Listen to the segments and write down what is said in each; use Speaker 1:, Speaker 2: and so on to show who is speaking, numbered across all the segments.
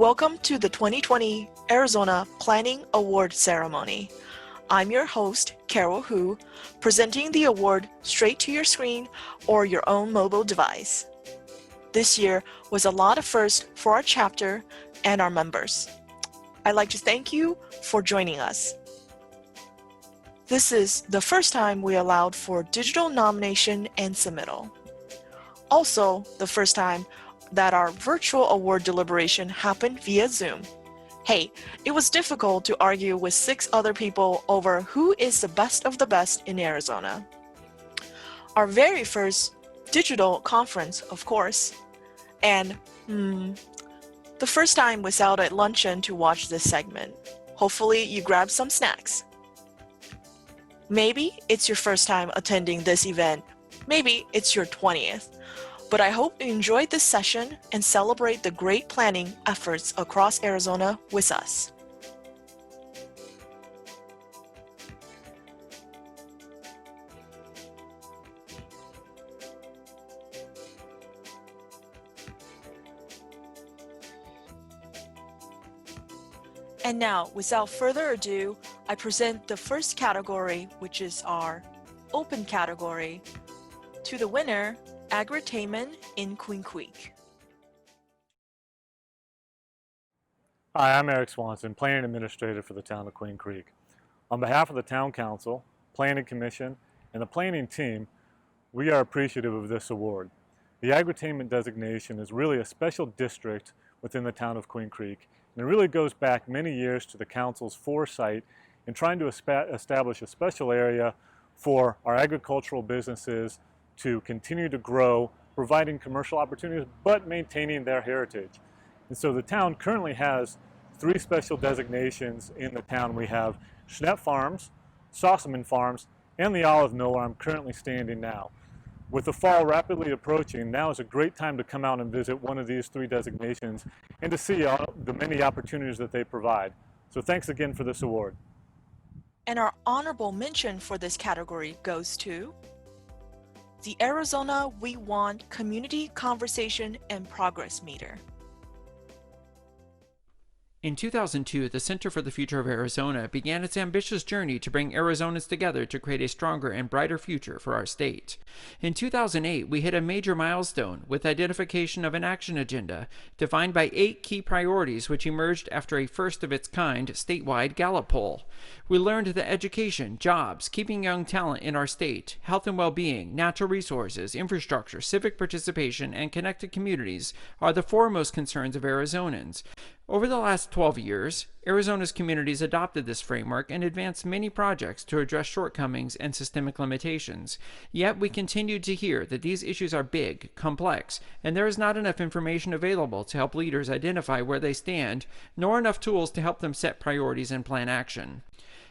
Speaker 1: Welcome to the 2020 Arizona Planning Award Ceremony. I'm your host, Carol Hu, presenting the award straight to your screen or your own mobile device. This year was a lot of firsts for our chapter and our members. I'd like to thank you for joining us. This is the first time we allowed for digital nomination and submittal. Also, the first time that our virtual award deliberation happened via Zoom. Hey, it was difficult to argue with 6 other people over who is the best of the best in Arizona. Our very first digital conference, of course, and the first time we sat at luncheon to watch this segment. Hopefully you grabbed some snacks. Maybe it's your first time attending this event. Maybe it's your 20th. But I hope you enjoyed this session and celebrate the great planning efforts across Arizona with us. And now, without further ado, I present the first category, which is our open category, to the winner, Agritainment in Queen Creek.
Speaker 2: Hi, I'm Eric Swanson, Planning Administrator for the town of Queen Creek. On behalf of the Town Council, Planning Commission, and the planning team, we are appreciative of this award. The Agritainment designation is really a special district within the town of Queen Creek, and it really goes back many years to the council's foresight in trying to establish a special area for our agricultural businesses to continue to grow, providing commercial opportunities, but maintaining their heritage. And so the town currently has 3 special designations in the town. We have Schnepp Farms, Sossaman Farms, and the Olive Mill where I'm currently standing now. With the fall rapidly approaching, now is a great time to come out and visit one of these 3 designations and to see the many opportunities that they provide. So thanks again for this award.
Speaker 1: And our honorable mention for this category goes to the Arizona We Want Community Conversation and Progress Meter.
Speaker 3: In 2002, the Center for the Future of Arizona began its ambitious journey to bring Arizonans together to create a stronger and brighter future for our state. In 2008, we hit a major milestone with identification of an action agenda defined by 8 key priorities which emerged after a first-of-its-kind statewide Gallup poll. We learned that education, jobs, keeping young talent in our state, health and well-being, natural resources, infrastructure, civic participation, and connected communities are the foremost concerns of Arizonans. Over the last 12 years, Arizona's communities adopted this framework and advanced many projects to address shortcomings and systemic limitations. Yet we continue to hear that these issues are big, complex, and there is not enough information available to help leaders identify where they stand, nor enough tools to help them set priorities and plan action.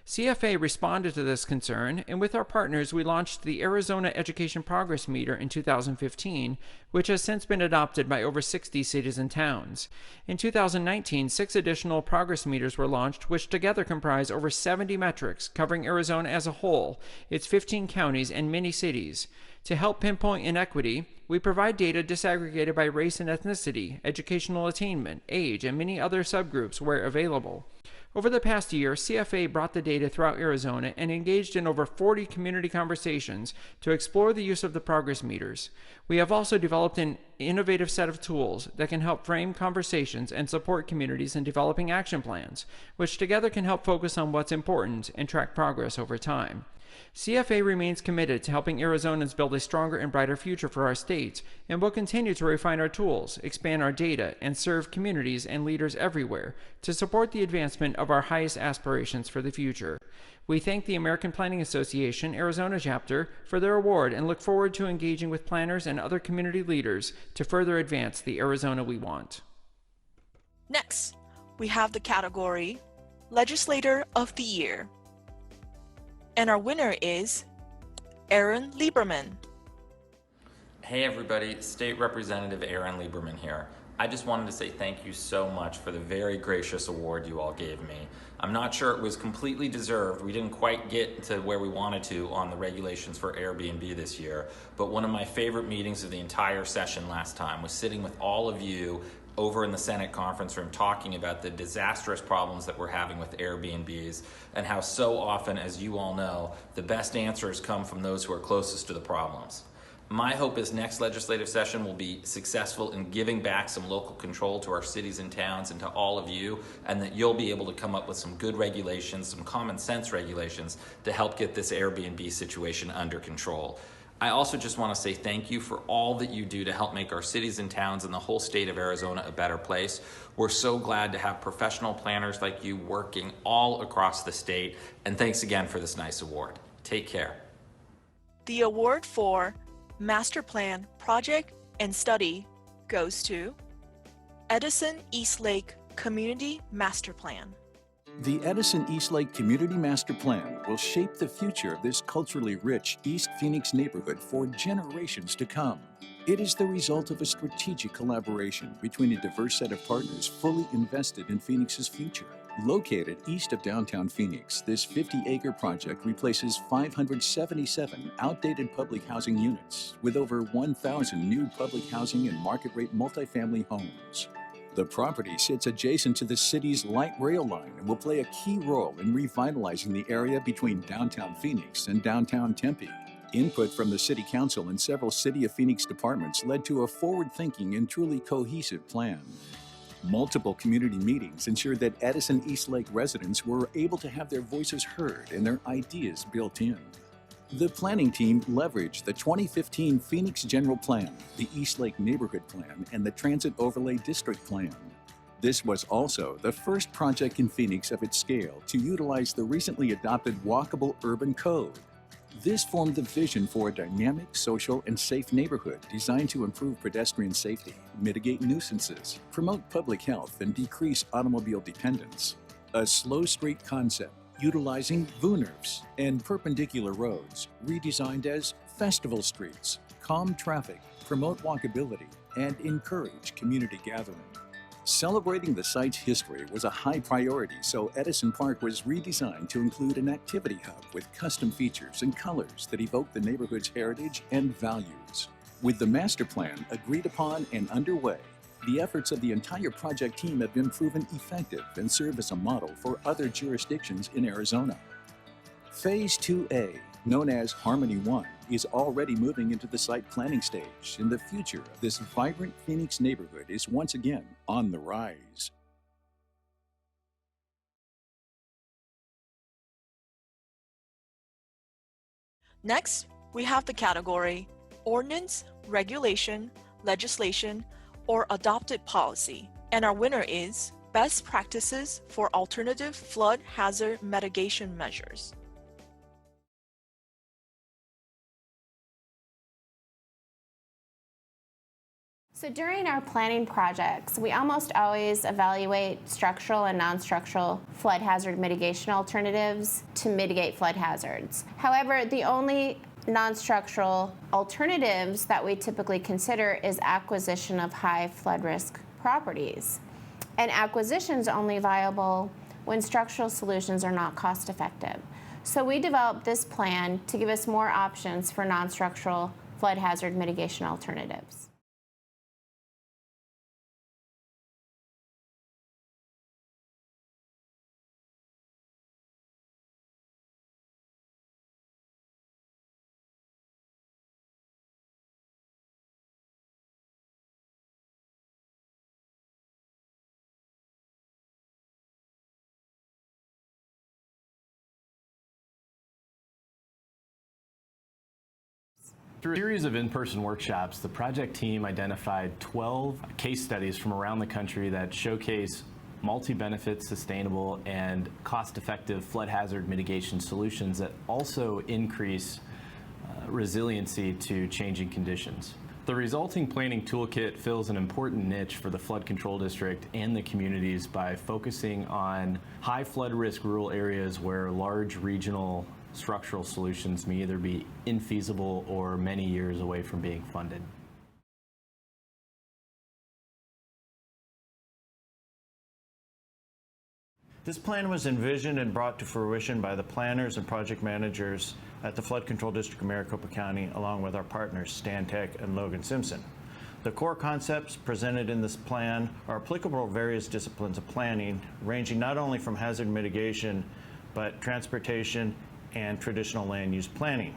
Speaker 3: CFA responded to this concern, and with our partners, we launched the Arizona Education Progress Meter in 2015, which has since been adopted by over 60 cities and towns. In 2019, 6 additional progress meters were launched, which together comprise over 70 metrics covering Arizona as a whole, its 15 counties, and many cities. To help pinpoint inequity, we provide data disaggregated by race and ethnicity, educational attainment, age, and many other subgroups where available. Over the past year, CFA brought the data throughout Arizona and engaged in over 40 community conversations to explore the use of the progress meters. We have also developed an innovative set of tools that can help frame conversations and support communities in developing action plans, which together can help focus on what's important and track progress over time. CFA remains committed to helping Arizonans build a stronger and brighter future for our state, and will continue to refine our tools, expand our data, and serve communities and leaders everywhere to support the advancement of our highest aspirations for the future. We thank the American Planning Association Arizona chapter for their award and look forward to engaging with planners and other community leaders to further advance the Arizona we want.
Speaker 1: Next, we have the category Legislator of the Year. And our winner is Aaron Lieberman.
Speaker 4: Hey everybody, State Representative Aaron Lieberman here. I just wanted to say thank you so much for the very gracious award you all gave me. I'm not sure it was completely deserved. We didn't quite get to where we wanted to on the regulations for Airbnb this year, but one of my favorite meetings of the entire session last time was sitting with all of you over in the Senate conference room talking about the disastrous problems that we're having with Airbnbs and how so often, as you all know, the best answers come from those who are closest to the problems. My hope is next legislative session will be successful in giving back some local control to our cities and towns and to all of you, and that you'll be able to come up with some good regulations, some common sense regulations to help get this Airbnb situation under control. I also just want to say thank you for all that you do to help make our cities and towns and the whole state of Arizona a better place. We're so glad to have professional planners like you working all across the state, and thanks again for this nice award. Take care.
Speaker 1: The award for Master Plan, Project, and Study goes to Edison Eastlake Community Master Plan.
Speaker 5: The Edison Eastlake Community Master Plan will shape the future of this culturally rich East Phoenix neighborhood for generations to come. It is the result of a strategic collaboration between a diverse set of partners fully invested in Phoenix's future. Located east of downtown Phoenix, this 50-acre project replaces 577 outdated public housing units with over 1,000 new public housing and market-rate multifamily homes. The property sits adjacent to the city's light rail line and will play a key role in revitalizing the area between downtown Phoenix and downtown Tempe. Input from the City Council and several City of Phoenix departments led to a forward-thinking and truly cohesive plan. Multiple community meetings ensured that Edison Eastlake residents were able to have their voices heard and their ideas built in. The planning team leveraged the 2015 Phoenix General Plan, the Eastlake Neighborhood Plan, and the Transit Overlay District Plan. This was also the first project in Phoenix of its scale to utilize the recently adopted Walkable Urban Code. This formed the vision for a dynamic, social, and safe neighborhood designed to improve pedestrian safety, mitigate nuisances, promote public health, and decrease automobile dependence. A slow street concept utilizing VUNERVs and perpendicular roads, redesigned as festival streets, calm traffic, promote walkability, and encourage community gathering. Celebrating the site's history was a high priority, so Edison Park was redesigned to include an activity hub with custom features and colors that evoke the neighborhood's heritage and values. With the master plan agreed upon and underway, the efforts of the entire project team have been proven effective and serve as a model for other jurisdictions in Arizona. Phase 2A, known as Harmony 1, is already moving into the site planning stage, and the future of this vibrant Phoenix neighborhood is once again on the rise.
Speaker 1: Next, we have the category Ordinance, Regulation, Legislation, or Adopted Policy, and our winner is Best Practices for Alternative Flood Hazard Mitigation Measures.
Speaker 6: So during our planning projects, we almost always evaluate structural and non-structural flood hazard mitigation alternatives to mitigate flood hazards. However, the only non-structural alternatives that we typically consider is acquisition of high flood risk properties. And acquisition is only viable when structural solutions are not cost effective. So we developed this plan to give us more options for non-structural flood hazard mitigation alternatives.
Speaker 7: Through a series of in-person workshops, the project team identified 12 case studies from around the country that showcase multi-benefit, sustainable, and cost-effective flood hazard mitigation solutions that also increase resiliency to changing conditions. The resulting planning toolkit fills an important niche for the Flood Control District and the communities by focusing on high flood risk rural areas where large regional structural solutions may either be infeasible or many years away from being funded.
Speaker 8: This plan was envisioned and brought to fruition by the planners and project managers at the Flood Control District of Maricopa County, along with our partners Stantec and Logan Simpson. The core concepts presented in this plan are applicable to various disciplines of planning, ranging not only from hazard mitigation, but transportation and traditional land use planning.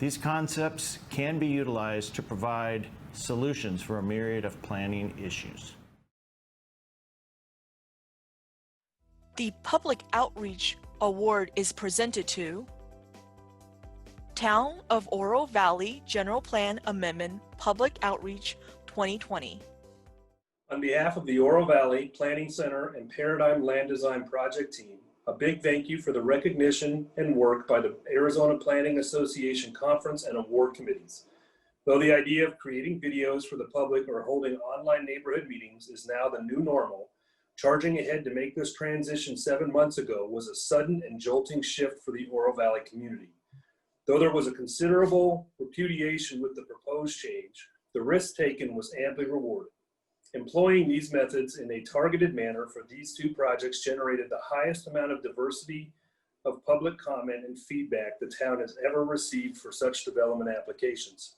Speaker 8: These concepts can be utilized to provide solutions for a myriad of planning issues.
Speaker 1: The Public Outreach Award is presented to Town of Oro Valley General Plan Amendment Public Outreach 2020.
Speaker 9: On behalf of the Oro Valley Planning Center and Paradigm Land Design Project team, a big thank you for the recognition and work by the Arizona Planning Association Conference and Award Committees. Though the idea of creating videos for the public or holding online neighborhood meetings is now the new normal, charging ahead to make this transition 7 months ago was a sudden and jolting shift for the Oro Valley community. Though there was a considerable repudiation with the proposed change, the risk taken was amply rewarded. Employing these methods in a targeted manner for these two projects generated the highest amount of diversity of public comment and feedback the town has ever received for such development applications.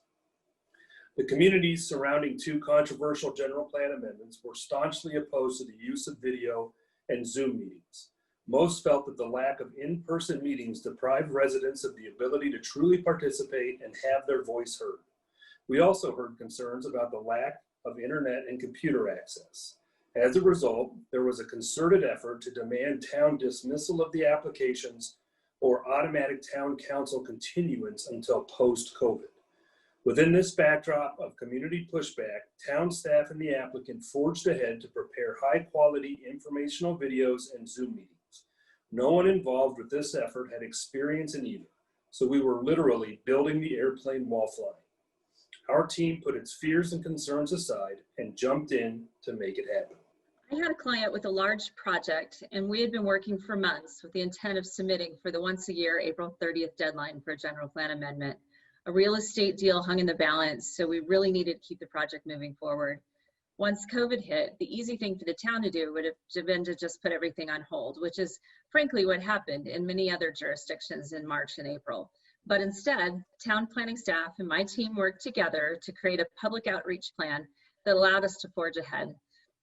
Speaker 9: The communities surrounding two controversial general plan amendments were staunchly opposed to the use of video and Zoom meetings. Most felt that the lack of in-person meetings deprived residents of the ability to truly participate and have their voice heard. We also heard concerns about the lack of internet and computer access. As a result, there was a concerted effort to demand town dismissal of the applications or automatic town council continuance until post-COVID. Within this backdrop of community pushback, town staff and the applicant forged ahead to prepare high-quality informational videos and Zoom meetings. No one involved with this effort had experience in either, so we were literally building the airplane while flying. Our team put its fears and concerns aside and jumped in to make it happen.
Speaker 10: I had a client with a large project, and we had been working for months with the intent of submitting for the once-a-year April 30th deadline for a general plan amendment. A real estate deal hung in the balance, so we really needed to keep the project moving forward. Once COVID hit, the easy thing for the town to do would have been to just put everything on hold, which is frankly what happened in many other jurisdictions in March and April. But instead, town planning staff and my team worked together to create a public outreach plan that allowed us to forge ahead.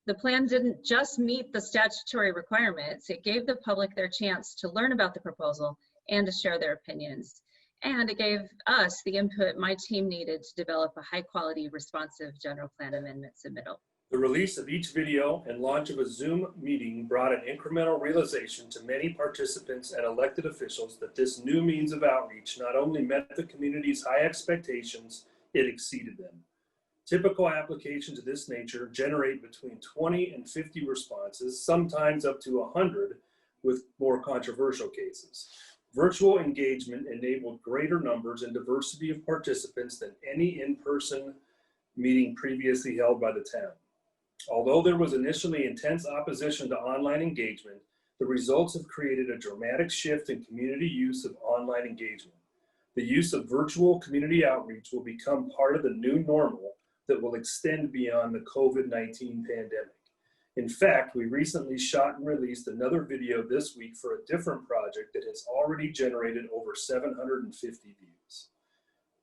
Speaker 10: The plan didn't just meet the statutory requirements, it gave the public their chance to learn about the proposal and to share their opinions. And it gave us the input my team needed to develop a high-quality, responsive general plan amendment submittal.
Speaker 9: The release of each video and launch of a Zoom meeting brought an incremental realization to many participants and elected officials that this new means of outreach not only met the community's high expectations, it exceeded them. Typical applications of this nature generate between 20 and 50 responses, sometimes up to 100 with more controversial cases. Virtual engagement enabled greater numbers and diversity of participants than any in-person meeting previously held by the town. Although there was initially intense opposition to online engagement, the results have created a dramatic shift in community use of online engagement. The use of virtual community outreach will become part of the new normal that will extend beyond the COVID-19 pandemic. In fact, we recently shot and released another video this week for a different project that has already generated over 750 views.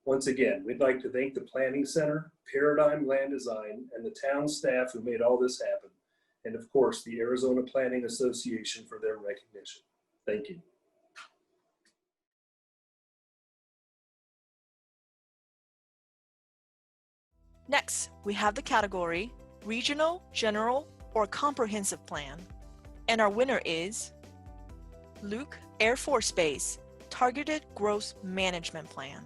Speaker 9: Once again, we'd like to thank the Planning Center, Paradigm Land Design, and the town staff who made all this happen, and of course, the Arizona Planning Association for their recognition. Thank you.
Speaker 1: Next, we have the category Regional, General, or Comprehensive Plan. And our winner is Luke Air Force Base Targeted Growth Management Plan.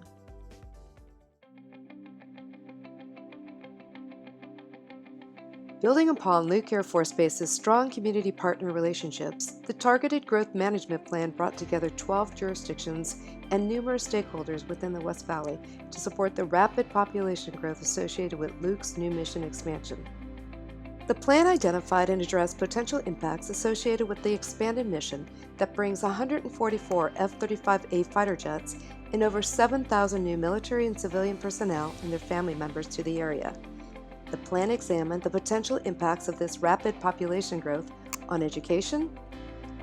Speaker 11: Building upon Luke Air Force Base's strong community partner relationships, the Targeted Growth Management Plan brought together 12 jurisdictions and numerous stakeholders within the West Valley to support the rapid population growth associated with Luke's new mission expansion. The plan identified and addressed potential impacts associated with the expanded mission that brings 144 F-35A fighter jets and over 7,000 new military and civilian personnel and their family members to the area. The plan examined the potential impacts of this rapid population growth on education,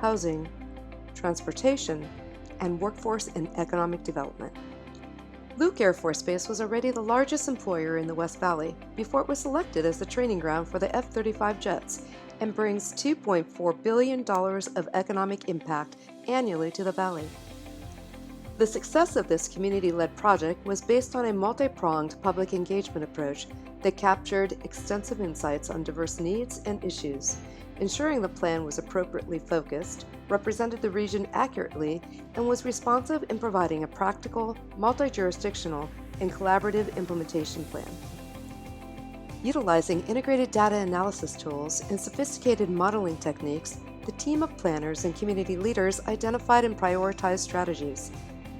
Speaker 11: housing, transportation, and workforce and economic development. Luke Air Force Base was already the largest employer in the West Valley before it was selected as the training ground for the F-35 jets and brings $2.4 billion of economic impact annually to the Valley. The success of this community-led project was based on a multi-pronged public engagement approach that captured extensive insights on diverse needs and issues, ensuring the plan was appropriately focused, represented the region accurately, and was responsive in providing a practical, multi-jurisdictional, and collaborative implementation plan. Utilizing integrated data analysis tools and sophisticated modeling techniques, the team of planners and community leaders identified and prioritized strategies.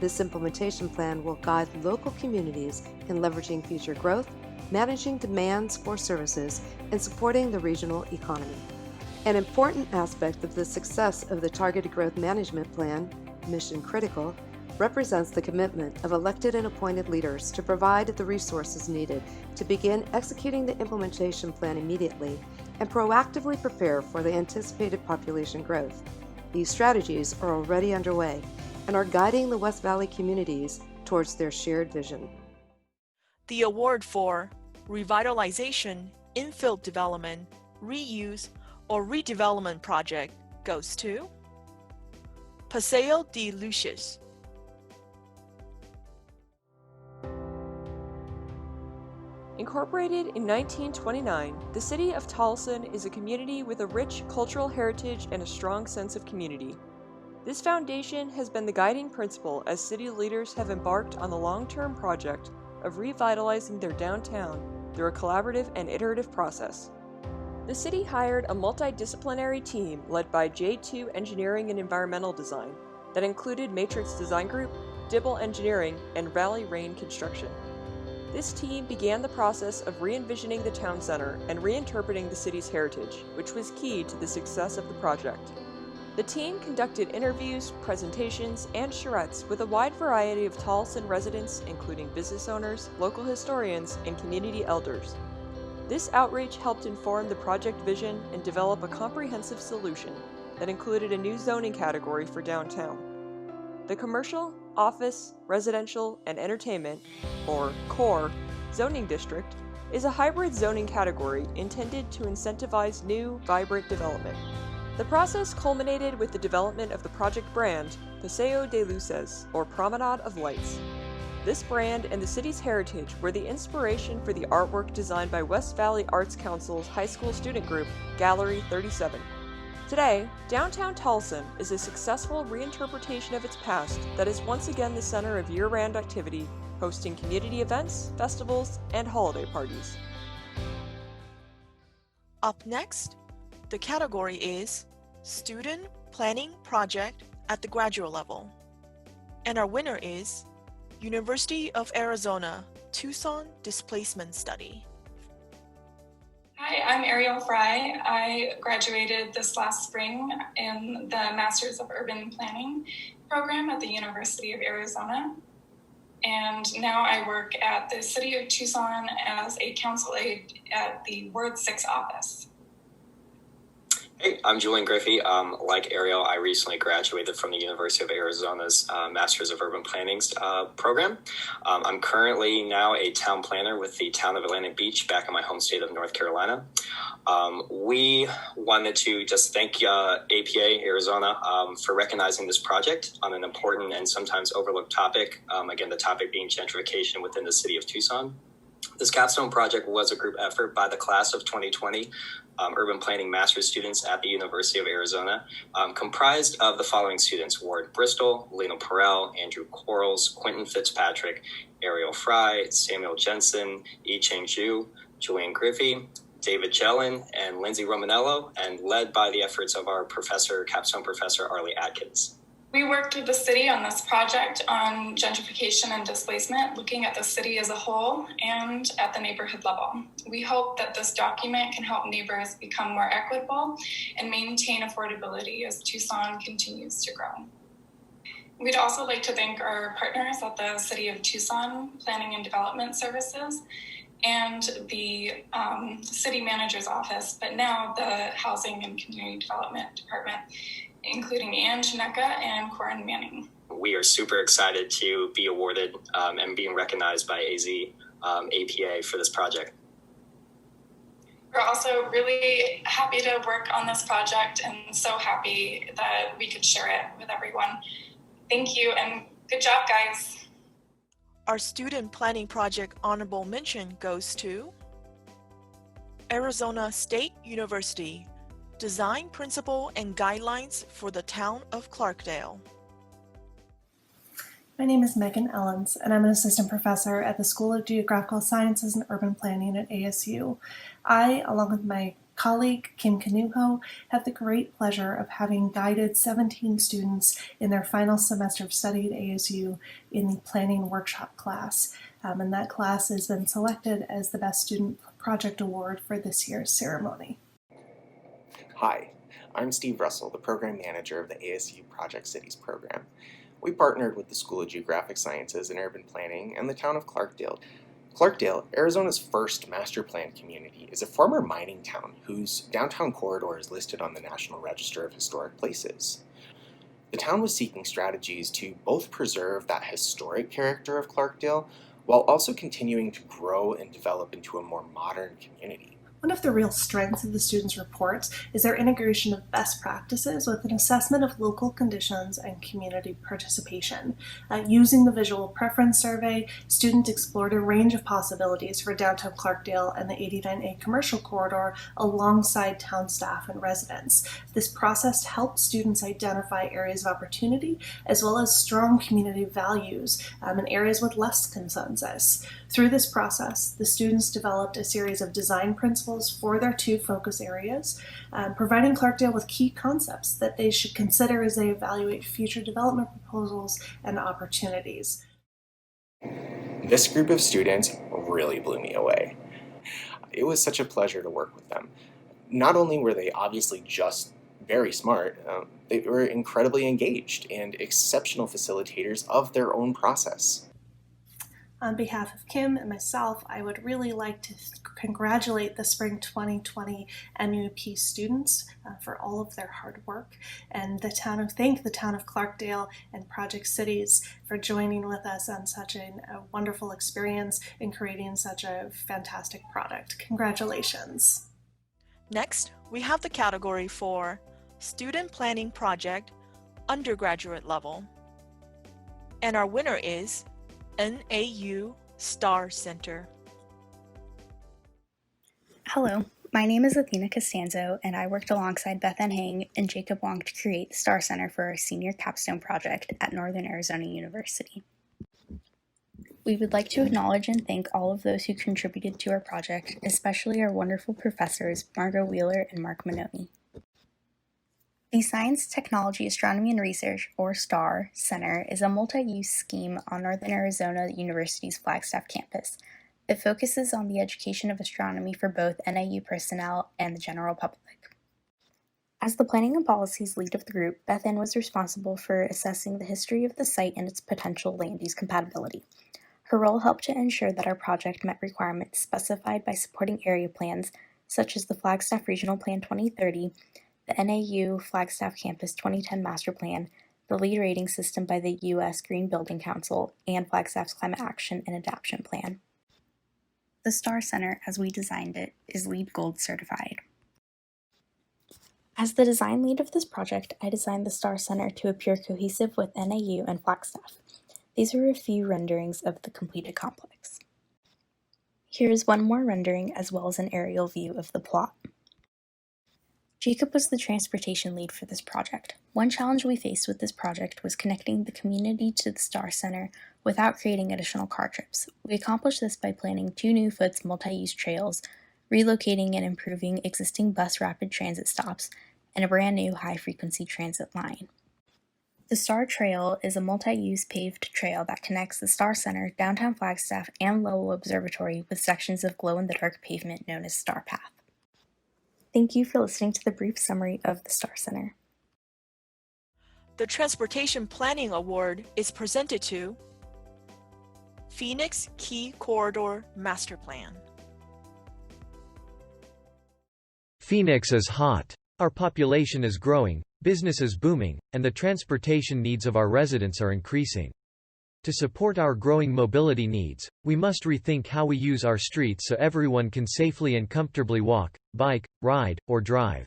Speaker 11: This implementation plan will guide local communities in leveraging future growth, managing demands for services, and supporting the regional economy. An important aspect of the success of the Targeted Growth Management Plan, mission critical, represents the commitment of elected and appointed leaders to provide the resources needed to begin executing the implementation plan immediately and proactively prepare for the anticipated population growth. These strategies are already underway and are guiding the West Valley communities towards their shared vision.
Speaker 1: The award for Revitalization, Infill Development, Reuse, or Redevelopment Project goes to Paseo de Lucius.
Speaker 12: Incorporated in 1929, the city of Tucson is a community with a rich cultural heritage and a strong sense of community. This foundation has been the guiding principle as city leaders have embarked on the long-term project of revitalizing their downtown through a collaborative and iterative process. The city hired a multidisciplinary team led by J2 Engineering and Environmental Design that included Matrix Design Group, Dibble Engineering, and Valley Rain Construction. This team began the process of re-envisioning the town center and reinterpreting the city's heritage, which was key to the success of the project. The team conducted interviews, presentations, and charrettes with a wide variety of Tucson residents, including business owners, local historians, and community elders. This outreach helped inform the project vision and develop a comprehensive solution that included a new zoning category for downtown. The Commercial, Office, Residential, and Entertainment, or CORE, zoning district is a hybrid zoning category intended to incentivize new, vibrant development. The process culminated with the development of the project brand, Paseo de Luces, or Promenade of Lights. This brand and the city's heritage were the inspiration for the artwork designed by West Valley Arts Council's high school student group, Gallery 37. Today, downtown Tucson is a successful reinterpretation of its past that is once again the center of year-round activity, hosting community events, festivals, and holiday parties.
Speaker 1: Up next, the category is Student Planning Project at the graduate level. And our winner is University of Arizona Tucson Displacement Study.
Speaker 13: Hi, I'm Ariel Fry. I graduated this last spring in the Masters of Urban Planning program at the University of Arizona. And now I work at the City of Tucson as a council aide at the Ward 6 office.
Speaker 14: Hey, I'm Julian Griffey. Like Ariel, I recently graduated from the University of Arizona's Masters of Urban Planning program. I'm currently now a town planner with the town of Atlantic Beach back in my home state of North Carolina. We wanted to just thank APA Arizona for recognizing this project on an important and sometimes overlooked topic. Again, the topic being gentrification within the city of Tucson. This capstone project was a group effort by the class of 2020 urban planning master's students at the University of Arizona, comprised of the following students: Ward Bristol, Lena Perel, Andrew Quarles, Quentin Fitzpatrick, Ariel Fry, Samuel Jensen, Yi Cheng Zhu, Julian Griffey, David Jellin, and Lindsay Romanello, and led by the efforts of our capstone professor, Arlie Atkins.
Speaker 13: We worked with the city on this project on gentrification and displacement, looking at the city as a whole and at the neighborhood level. We hope that this document can help neighbors become more equitable and maintain affordability as Tucson continues to grow. We'd also like to thank our partners at the City of Tucson Planning and Development Services and the City Manager's Office, but now the Housing and Community Development Department, including Ann Chineka and Corin Manning.
Speaker 14: we are super excited to be awarded and being recognized by AZ APA for this project.
Speaker 13: We're also really happy to work on this project and so happy that we could share it with everyone. Thank you and good job, guys.
Speaker 1: Our student planning project honorable mention goes to Arizona State University, Design Principle and Guidelines for the Town of Clarkdale.
Speaker 15: My name is Megan Ellens, and I'm an assistant professor at the School of Geographical Sciences and Urban Planning at ASU. I, along with my colleague Kim Canuho, have the great pleasure of having guided 17 students in their final semester of study at ASU in the planning workshop class. And that class has been selected as the Best Student Project Award for this year's ceremony.
Speaker 16: Hi, I'm Steve Russell, the program manager of the ASU Project Cities program. We partnered with the School of Geographic Sciences and Urban Planning and the town of Clarkdale. Clarkdale, Arizona's first master planned community, is a former mining town whose downtown corridor is listed on the National Register of Historic Places. The town was seeking strategies to both preserve that historic character of Clarkdale while also continuing to grow and develop into a more modern community.
Speaker 15: One of the real strengths of the students' reports is their integration of best practices with an assessment of local conditions and community participation. Using the visual preference survey, students explored a range of possibilities for downtown Clarkdale and the 89A commercial corridor alongside town staff and residents. This process helped students identify areas of opportunity as well as strong community values in areas with less consensus. Through this process, the students developed a series of design principles for their two focus areas, providing Clarkdale with key concepts that they should consider as they evaluate future development proposals and opportunities.
Speaker 16: This group of students really blew me away. It was such a pleasure to work with them. Not only were they obviously just very smart, they were incredibly engaged and exceptional facilitators of their own process.
Speaker 15: On behalf of Kim and myself, I would really like to congratulate the Spring 2020 MUP students for all of their hard work, and thank the town of Clarkdale and Project Cities for joining with us on such a wonderful experience and creating such a fantastic product. Congratulations.
Speaker 1: Next, we have the category for Student Planning Project, Undergraduate Level. And our winner is NAU Star Center.
Speaker 17: Hello, my name is Athena Costanzo, and I worked alongside Beth Ann Hang and Jacob Wong to create the Star Center for our senior capstone project at Northern Arizona University. We would like to acknowledge and thank all of those who contributed to our project, especially our wonderful professors Margot Wheeler and Mark Manoni. The Science, Technology, Astronomy, and Research, or STAR, Center is a multi-use scheme on Northern Arizona University's Flagstaff campus. It focuses on the education of astronomy for both NAU personnel and the general public. As the planning and policies lead of the group, Beth Ann was responsible for assessing the history of the site and its potential land use compatibility. Her role helped to ensure that our project met requirements specified by supporting area plans, such as the Flagstaff Regional Plan 2030, the NAU Flagstaff Campus 2010 Master Plan, the LEED rating system by the U.S. Green Building Council, and Flagstaff's Climate Action and Adaptation Plan. The STAR Center, as we designed it, is LEED Gold certified. As the design lead of this project, I designed the STAR Center to appear cohesive with NAU and Flagstaff. These are a few renderings of the completed complex. Here is one more rendering as well as an aerial view of the plot. Jacob was the transportation lead for this project. One challenge we faced with this project was connecting the community to the STAR Center without creating additional car trips. We accomplished this by planning 2 new FOOTS multi-use trails, relocating and improving existing bus rapid transit stops, and a brand new high-frequency transit line. The STAR Trail is a multi-use paved trail that connects the STAR Center, downtown Flagstaff, and Lowell Observatory with sections of glow-in-the-dark pavement known as STAR Path. Thank you for listening to the brief summary of the STAR Center.
Speaker 1: The Transportation Planning Award is presented to Phoenix Key Corridor Master Plan.
Speaker 18: Phoenix is hot. Our population is growing, business is booming, and the transportation needs of our residents are increasing. To support our growing mobility needs, we must rethink how we use our streets so everyone can safely and comfortably walk, bike, ride, or drive.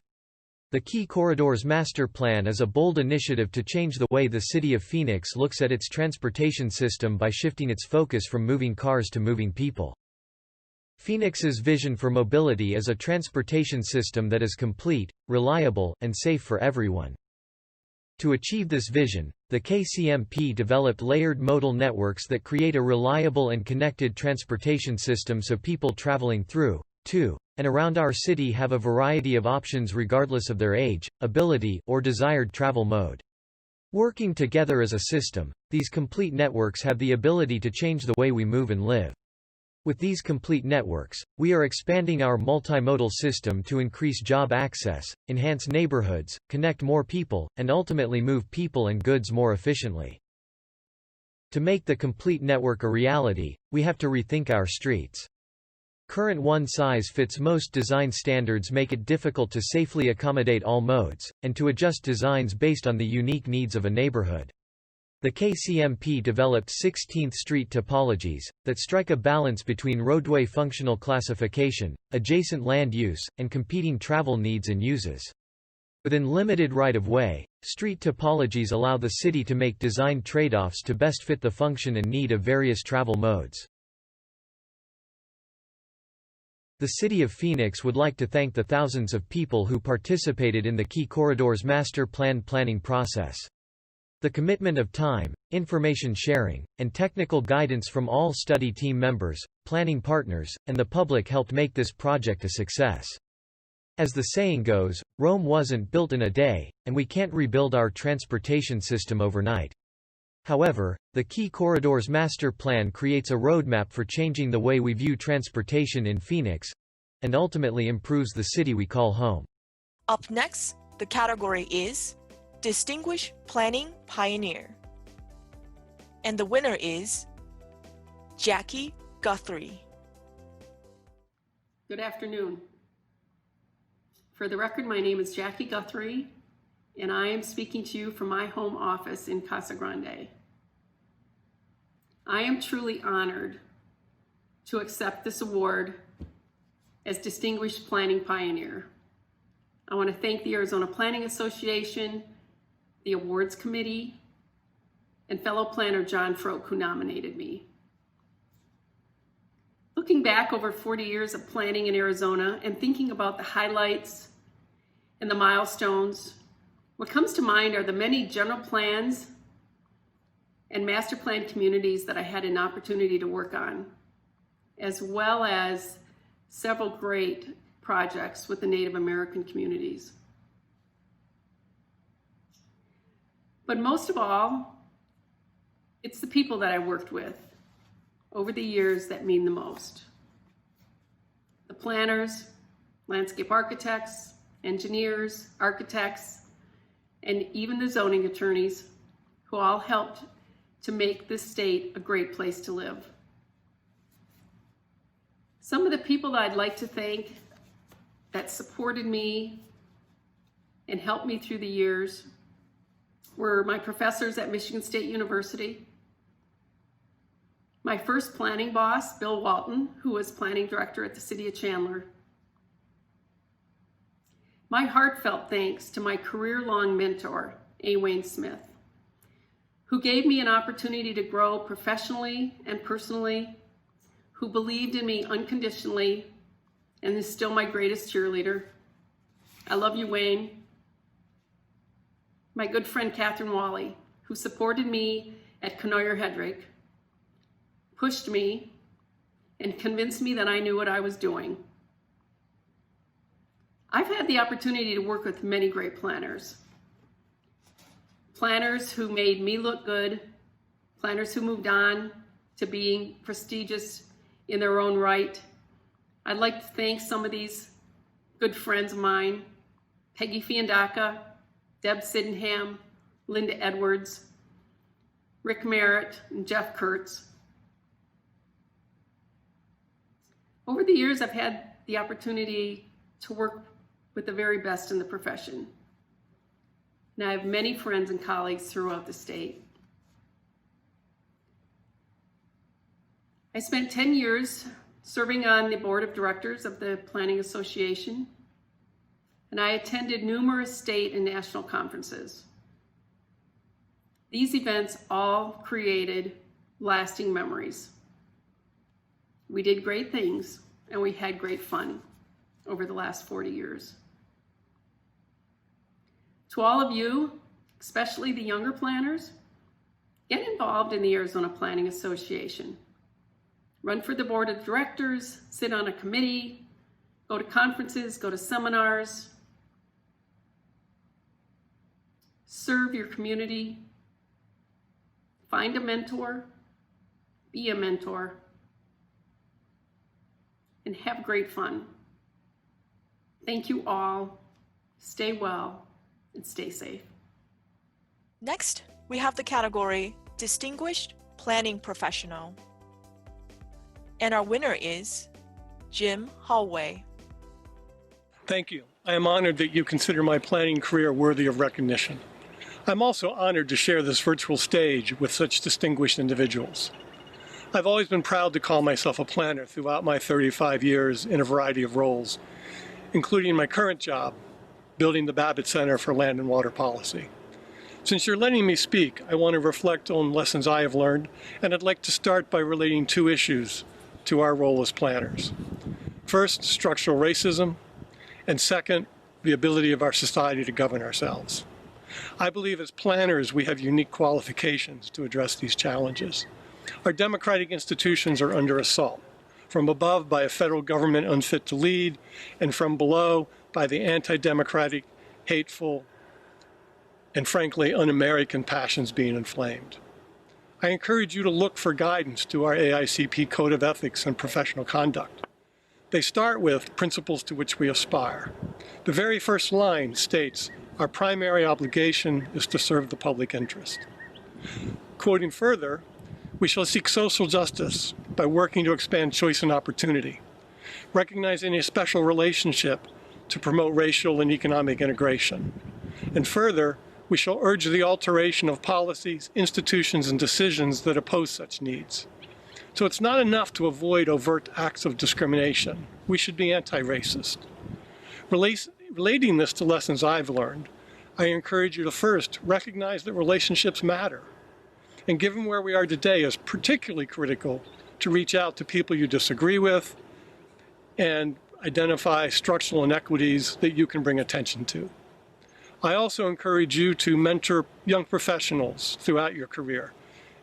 Speaker 18: The Key Corridors Master Plan is a bold initiative to change the way the city of Phoenix looks at its transportation system by shifting its focus from moving cars to moving people. Phoenix's vision for mobility is a transportation system that is complete, reliable, and safe for everyone. To achieve this vision, the KCMP developed layered modal networks that create a reliable and connected transportation system so people traveling through, to, and around our city have a variety of options regardless of their age, ability, or desired travel mode. Working together as a system, these complete networks have the ability to change the way we move and live. With these complete networks, we are expanding our multimodal system to increase job access, enhance neighborhoods, connect more people, and ultimately move people and goods more efficiently. To make the complete network a reality, we have to rethink our streets. Current one-size-fits-most design standards make it difficult to safely accommodate all modes, and to adjust designs based on the unique needs of a neighborhood. The KCMP developed 16th Street topologies that strike a balance between roadway functional classification, adjacent land use, and competing travel needs and uses. Within limited right-of-way, street topologies allow the city to make design trade-offs to best fit the function and need of various travel modes. The City of Phoenix would like to thank the thousands of people who participated in the Key Corridors Master Plan planning process. The commitment of time, information sharing, and technical guidance from all study team members, planning partners, and the public helped make this project a success. As the saying goes, Rome wasn't built in a day, and we can't rebuild our transportation system overnight. However, the Key Corridors Master Plan creates a roadmap for changing the way we view transportation in Phoenix, and ultimately improves the city we call home.
Speaker 1: Up next, the category is Distinguished Planning Pioneer. And the winner is Jackie Guthrie.
Speaker 19: Good afternoon. For the record, my name is Jackie Guthrie, and I am speaking to you from my home office in Casa Grande. I am truly honored to accept this award as Distinguished Planning Pioneer. I want to thank the Arizona Planning Association, the awards committee, and fellow planner John Froke, who nominated me. Looking back over 40 years of planning in Arizona and thinking about the highlights and the milestones, what comes to mind are the many general plans and master plan communities that I had an opportunity to work on, as well as several great projects with the Native American communities. But most of all, it's the people that I worked with over the years that mean the most. The planners, landscape architects, engineers, architects, and even the zoning attorneys who all helped to make this state a great place to live. Some of the people that I'd like to thank that supported me and helped me through the years were my professors at Michigan State University, my first planning boss, Bill Walton, who was planning director at the City of Chandler. My heartfelt thanks to my career-long mentor, A. Wayne Smith, who gave me an opportunity to grow professionally and personally, who believed in me unconditionally, and is still my greatest cheerleader. I love you, Wayne. My good friend, Catherine Wally, who supported me at Conoyer Hedrick, pushed me, and convinced me that I knew what I was doing. I've had the opportunity to work with many great planners. Planners who made me look good, planners who moved on to being prestigious in their own right. I'd like to thank some of these good friends of mine, Peggy Fiandaca, Deb Sydenham, Linda Edwards, Rick Merritt, and Jeff Kurtz. Over the years, I've had the opportunity to work with the very best in the profession. and I have many friends and colleagues throughout the state. I spent 10 years serving on the board of directors of the Planning Association, and I attended numerous state and national conferences. These events all created lasting memories. We did great things, and we had great fun over the last 40 years. To all of you, especially the younger planners, get involved in the Arizona Planning Association. Run for the board of directors, sit on a committee, go to conferences, go to seminars, serve your community, find a mentor, be a mentor, and have great fun. Thank you all. Stay well and stay safe.
Speaker 1: Next, we have the category Distinguished Planning Professional. And our winner is Jim Holway.
Speaker 9: Thank you. I am honored that you consider my planning career worthy of recognition. I'm also honored to share this virtual stage with such distinguished individuals. I've always been proud to call myself a planner throughout my 35 years in a variety of roles, including my current job, building the Babbitt Center for Land and Water Policy. Since you're letting me speak, I want to reflect on lessons I have learned, and I'd like to start by relating two issues to our role as planners. First, structural racism, and second, the ability of our society to govern ourselves. I believe as planners we have unique qualifications to address these challenges. Our democratic institutions are under assault, from above by a federal government unfit to lead, and from below by the anti-democratic, hateful, and frankly un-American passions being inflamed. I encourage you to look for guidance to our AICP Code of Ethics and Professional Conduct. They start with principles to which we aspire. The very first line states, our primary obligation is to serve the public interest. Quoting further, we shall seek social justice by working to expand choice and opportunity, recognizing a special relationship to promote racial and economic integration. And further, we shall urge the alteration of policies, institutions, and decisions that oppose such needs. So it's not enough to avoid overt acts of discrimination. We should be anti-racist. Relating this to lessons I've learned, I encourage you to first recognize that relationships matter. And given where we are today, it's particularly critical to reach out to people you disagree with and identify structural inequities that you can bring attention to. I also encourage you to mentor young professionals throughout your career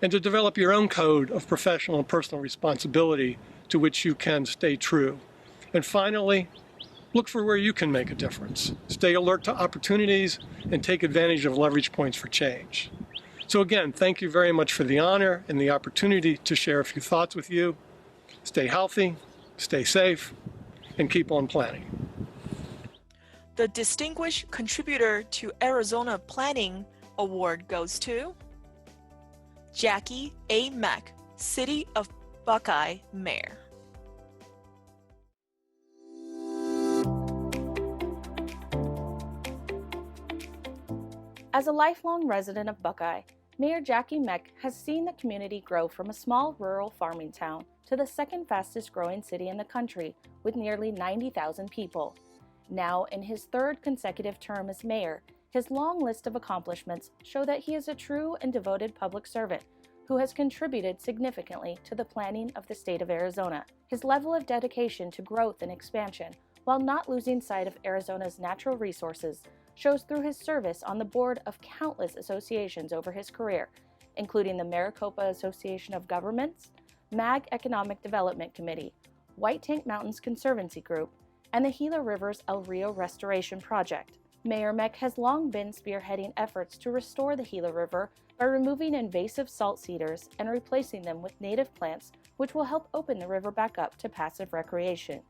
Speaker 9: and to develop your own code of professional and personal responsibility to which you can stay true. And finally, look for where you can make a difference. Stay alert to opportunities and take advantage of leverage points for change. So again, thank you very much for the honor and the opportunity to share a few thoughts with you. Stay healthy, stay safe, and keep on planning.
Speaker 1: The Distinguished Contributor to Arizona Planning Award goes to Jackie A. Meck, City of Buckeye Mayor.
Speaker 20: As a lifelong resident of Buckeye, Mayor Jackie Meck has seen the community grow from a small rural farming town to the second fastest growing city in the country with nearly 90,000 people. Now in his third consecutive term as mayor, his long list of accomplishments show that he is a true and devoted public servant who has contributed significantly to the planning of the state of Arizona. His level of dedication to growth and expansion, while not losing sight of Arizona's natural resources, shows through his service on the board of countless associations over his career, including the Maricopa Association of Governments, MAG Economic Development Committee, White Tank Mountains Conservancy Group, and the Gila River's El Rio Restoration Project. Mayor Meck has long been spearheading efforts to restore the Gila River by removing invasive salt cedars and replacing them with native plants, which will help open the river back up to passive recreation.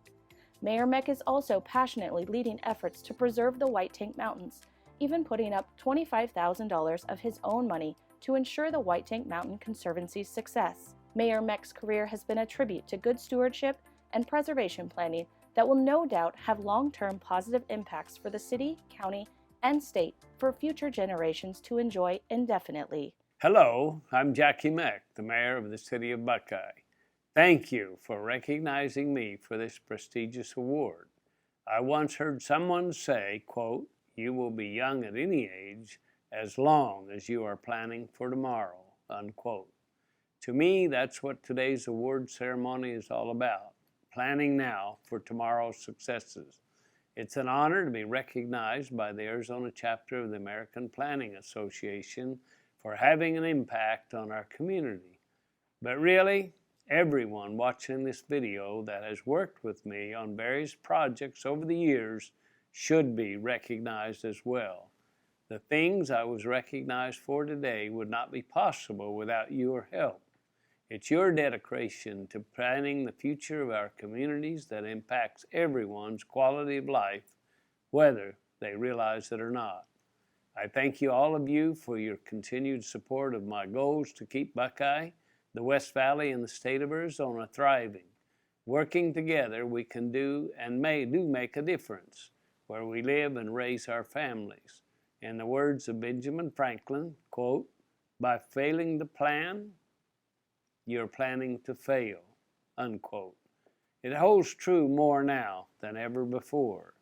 Speaker 20: Mayor Meck is also passionately leading efforts to preserve the White Tank Mountains, even putting up $25,000 of his own money to ensure the White Tank Mountain Conservancy's success. Mayor Meck's career has been a tribute to good stewardship and preservation planning that will no doubt have long-term positive impacts for the city, county, and state for for future generations to enjoy indefinitely.
Speaker 21: Hello, I'm Jackie Meck, the mayor of the city of Buckeye. Thank you for recognizing me for this prestigious award. I once heard someone say, quote, "You will be young at any age as long as you are planning for tomorrow," unquote. To me, that's what today's award ceremony is all about, planning now for tomorrow's successes. It's an honor to be recognized by the Arizona chapter of the American Planning Association for having an impact on our community. But really, everyone watching this video that has worked with me on various projects over the years should be recognized as well. The things I was recognized for today would not be possible without your help. It's your dedication to planning the future of our communities that impacts everyone's quality of life, whether they realize it or not. I thank you, all of you, for your continued support of my goals to keep Buckeye, the West Valley, and the state of Arizona thriving. Working together, we can do and make a difference where we live and raise our families. In the words of Benjamin Franklin, quote, "By failing to plan, you're planning to fail," unquote. It holds true more now than ever before.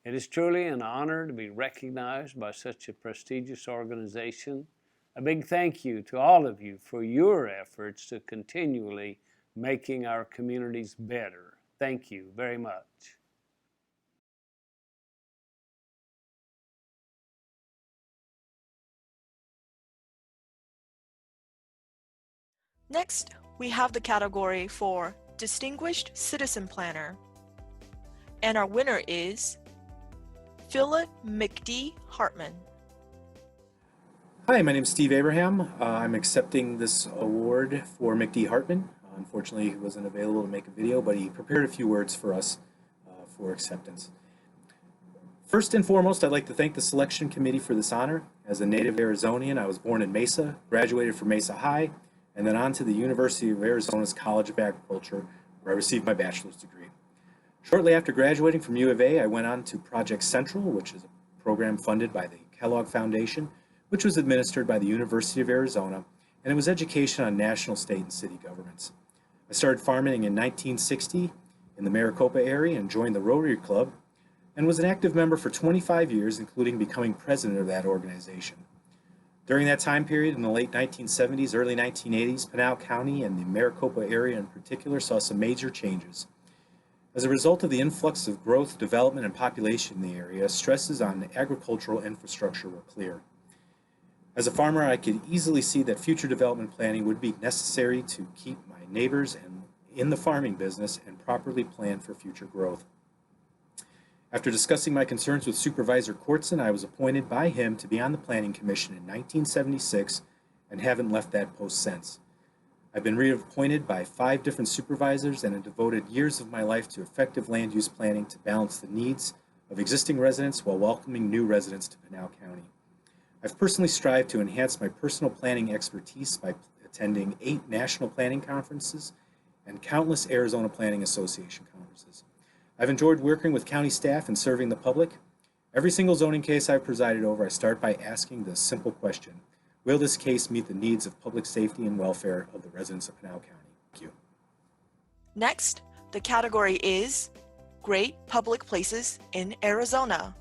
Speaker 21: It is truly an honor to be recognized by such a prestigious organization. A big thank you to all of you for your efforts to continually making our communities better. Thank you very much.
Speaker 1: Next, we have the category for Distinguished Citizen Planner. And our winner is Phillip Hartman.
Speaker 22: Hi, my name is Steve Abraham. I'm accepting this award for Hartman. Unfortunately, he wasn't available to make a video, but he prepared a few words for us for acceptance. First and foremost, I'd like to thank the selection committee for this honor. As a native Arizonian, I was born in Mesa, graduated from Mesa High, and then on to the University of Arizona's College of Agriculture, where I received my bachelor's degree. Shortly after graduating from U of A, I went on to Project Central, which is a program funded by the Kellogg Foundation, which was administered by the University of Arizona, and it was education on national, state, and city governments. I started farming in 1960 in the Maricopa area and joined the Rotary Club, and was an active member for 25 years, including becoming president of that organization. During that time period in the late 1970s, early 1980s, Pinal County and the Maricopa area in particular saw some major changes. As a result of the influx of growth, development, and population in the area, stresses on agricultural infrastructure were clear. As a farmer, I could easily see that future development planning would be necessary to keep my neighbors in the farming business and properly plan for future growth. After discussing my concerns with Supervisor Kortzen, I was appointed by him to be on the Planning Commission in 1976 and haven't left that post since. I've been reappointed by 5 different supervisors and have devoted years of my life to effective land use planning to balance the needs of existing residents while welcoming new residents to Pinal County. I've personally strived to enhance my personal planning expertise by attending 8 national planning conferences and countless Arizona Planning Association conferences. I've enjoyed working with county staff and serving the public. Every single zoning case I've presided over, I start by asking the simple question: will this case meet the needs of public safety and welfare of the residents of Pinal County? Thank you.
Speaker 1: Next, the category is Great Public Places in Arizona.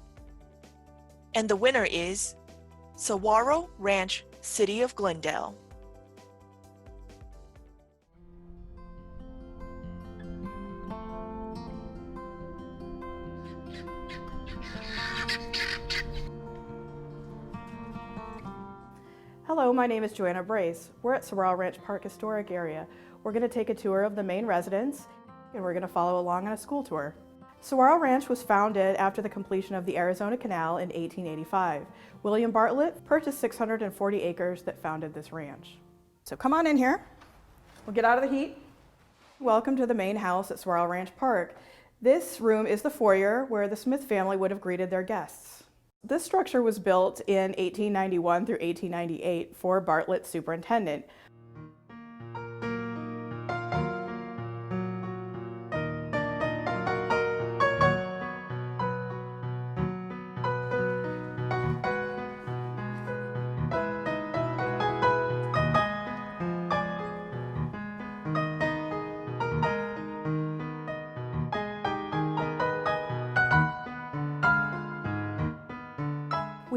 Speaker 1: And the winner is Sahuaro Ranch, City of Glendale.
Speaker 23: Hello, my name is Joanna Brace. We're at Sahuaro Ranch Park Historic Area. We're going to take a tour of the main residence, and we're going to follow along on a school tour. Sahuaro Ranch was founded after the completion of the Arizona Canal in 1885. William Bartlett purchased 640 acres that founded this ranch. So come on in here. We'll get out of the heat. Welcome to the main house at Sahuaro Ranch Park. This room is the foyer where the Smith family would have greeted their guests. This structure was built in 1891 through 1898 for Bartlett's superintendent.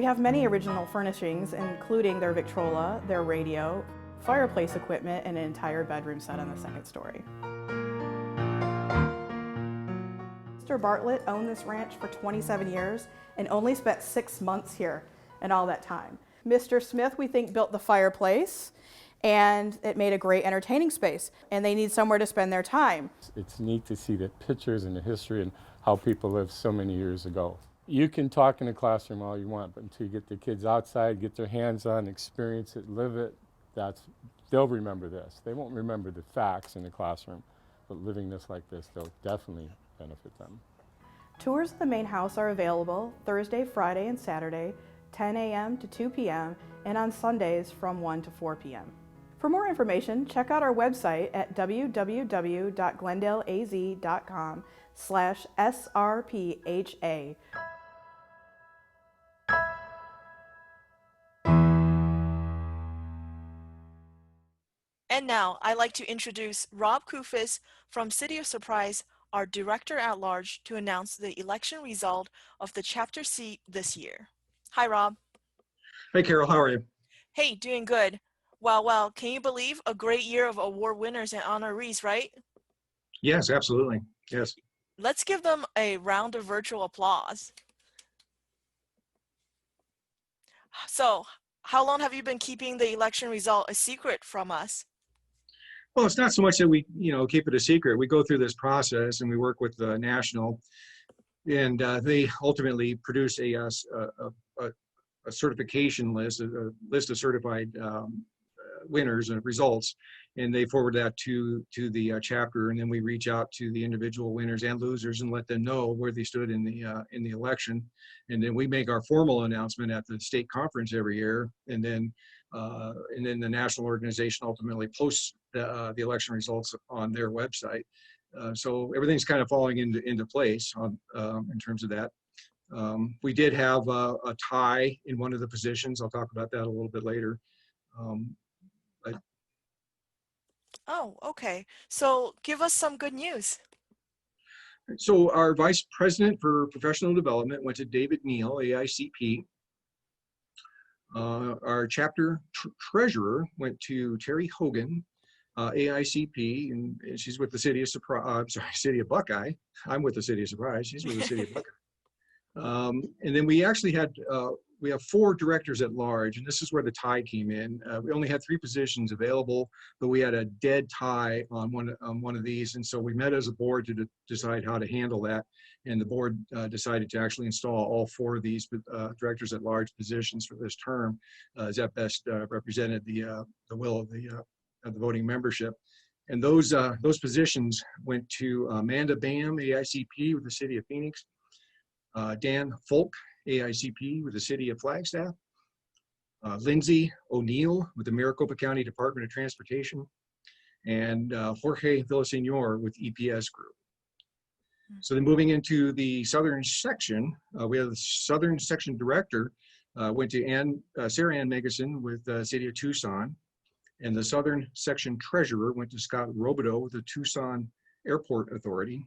Speaker 23: have many original furnishings, including their Victrola, their radio, fireplace equipment, and an entire bedroom set on the second story. Mr. Bartlett owned this ranch for 27 years and only spent 6 months here in all that time. Mr. Smith, we think, built the fireplace, and it made a great entertaining space, and they need somewhere to spend their time.
Speaker 2: It's neat to see the pictures and the history and how people lived so many years ago. You can talk in a classroom all you want, but until you get the kids outside, get their hands on, experience it, live it, they'll remember this. They won't remember the facts in the classroom, but living this like this, they'll definitely benefit them.
Speaker 23: Tours of the main house are available Thursday, Friday, and Saturday, 10 a.m. to 2 p.m., and on Sundays from 1 to 4 p.m. For more information, check out our website at www.glendaleaz.com/SRPHA.
Speaker 1: And now I'd like to introduce Rob Kufis from City of Surprise, our Director at Large, to announce the election result of the chapter seat this year. Hi, Rob.
Speaker 3: Hey, Carol, how are you?
Speaker 1: Hey, doing good. Well, can you believe a great year of award winners and honorees, right?
Speaker 3: Yes, absolutely. Yes.
Speaker 1: Let's give them a round of virtual applause. So, how long have you been keeping the election result a secret from us?
Speaker 3: Well, it's not so much that we, keep it a secret. We go through this process and we work with the national, and they ultimately produce a certification list, a list of certified winners and results, and they forward that to the chapter, and then we reach out to the individual winners and losers and let them know where they stood in the election, and then we make our formal announcement at the state conference every year, and then the national organization ultimately posts the election results on their website. So everything's kind of falling into place in terms of that. We did have a tie in one of the positions. I'll talk about that a little bit later.
Speaker 1: Oh, okay. So give us some good news.
Speaker 3: So our Vice President for Professional Development went to David Neal, AICP. Our chapter treasurer went to Terry Hogan, AICP, and she's with the City of City of Buckeye. I'm with the City of Surprise. She's with the City of Buckeye. And then we actually had we have 4 directors at large, and this is where the tie came in. We only had 3 positions available, but we had a dead tie on one of these, and so we met as a board to decide how to handle that. And the board decided to actually install all 4 of these directors at large positions for this term, as that best represented the will of the voting membership. And those positions went to Amanda Bam, AICP with the City of Phoenix, Dan Folk, AICP with the City of Flagstaff, Lindsay O'Neill with the Maricopa County Department of Transportation, and Jorge Villaseñor with EPS Group. So then moving into the southern section, we have the southern section director went to Sarah Ann Megason with the City of Tucson, and the southern section treasurer went to Scott Robideau with the Tucson Airport Authority,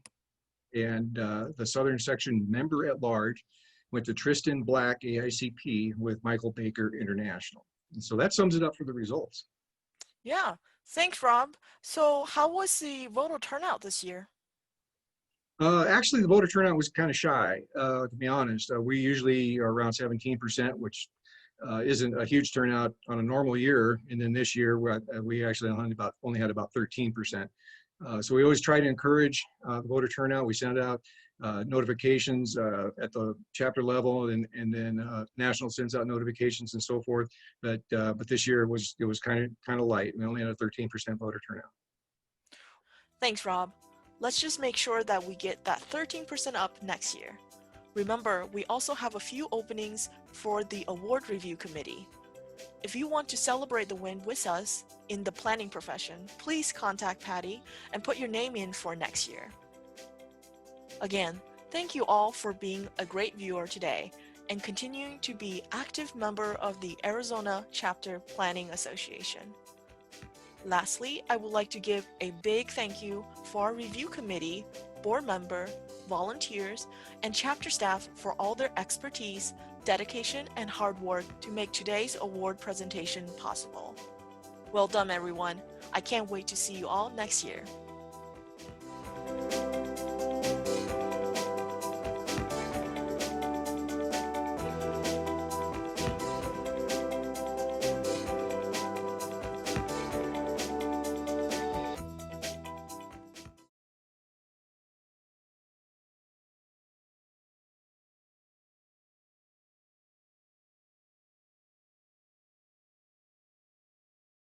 Speaker 3: and the southern section member at large went to Tristan Black, AICP, with Michael Baker International. And so that sums it up for the results.
Speaker 1: Yeah, thanks, Rob. So how was the voter turnout this year?
Speaker 3: Actually, the voter turnout was kind of shy, to be honest. We usually are around 17%, which isn't a huge turnout on a normal year. And then this year, we actually only had about 13%. So we always try to encourage the voter turnout. We send out notifications at the chapter level, and then national sends out notifications and so forth. But this year it was kind of light. We only had a 13% voter turnout.
Speaker 1: Thanks, Rob. Let's just make sure that we get that 13% up next year. Remember, we also have a few openings for the award review committee. If you want to celebrate the win with us in the planning profession, please contact Patty and put your name in for next year. Again, thank you all for being a great viewer today and continuing to be active member of the Arizona Chapter Planning Association. Lastly, I would like to give a big thank you for our review committee board member, volunteers, and chapter staff for all their expertise, dedication, and hard work to make today's award presentation possible. Well done, everyone. I can't wait to see you all next year.